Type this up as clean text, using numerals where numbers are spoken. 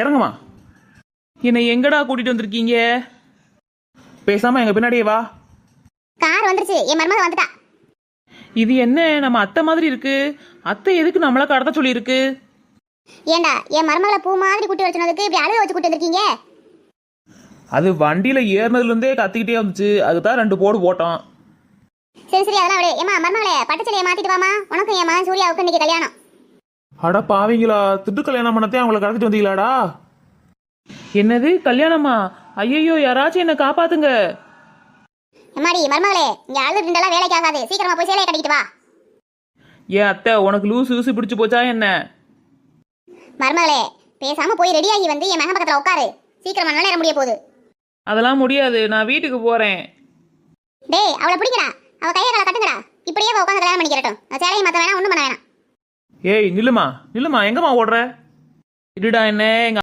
இறங்குமா. என்னை எங்கடா கூட்டிட்டு வந்திருக்கீங்க? பேசாம எங்க பின்னாடியே வா. கார் வந்துருச்சு, என் மருமக வந்துட்டா. இது என்ன நம்ம அத்தை மாதிரி இருக்கு? அத்தை எதுக்கு நம்மள கடத்த சொல்லி இருக்கு? ஏண்டா என் மருமகளை பூ மாதிரி கூட்டி வர சொன்னதுக்கு இப்படி அழுக வச்சு கூட்டி வந்திருக்கீங்க? அது வண்டியில ஏறினதுல இருந்தே கத்திக்கிட்டே வந்துச்சு, அதுதான் 2 போடு போட்டோம். சரி சரி, அதெல்லாம் விடு. ஏமா மருமகளே, பட்டுச்சலையை மாத்திட்டு வாமா. உனக்கும் என் மகன் சூர்யாவுக்கு இன்னைக்கு கல்யாணம். அட பாவீங்களா, திட்டு கல்யாணம் பண்ணத்தே அவங்கள கடத்திட்டு வந்தீங்களாடா? என்னது கல்யாணமா? ஐயோ, யாராச்சும் என்ன காப்பாத்துங்க. எம்மாடி மருமகளே, இங்க அழுது நின்றலாம் வேலைக்கு ஆகாது. சீக்கிரமா போய் சேலையை கட்டிக்கிட்டு வா. ஏன் அத்தை, உனக்கு லூசு பிடிச்சு போச்சா என்ன? மருமகளே, பேசாம போய் ரெடி ஆகி வந்து என் மகன் பக்கத்துல உட்காரு. சீக்கிரமா நேரம் முடிய போகுது. அதெல்லாம் முடியாது, நான் வீட்டுக்கு போறேன். டேய், அவளை பிடிக்கடா. அவ கையை காலை கட்டுங்கடா. இப்படியே உட்காந்து கல்யாணம் பண்ணிக்கிறட்டும். சேலையை மாத்த வேணாம், ஒண்ணும் பண்ண வேணாம். ஏய் நில்லுமா, எங்கம்மா ஓடுற? இருடா என்ன, எங்க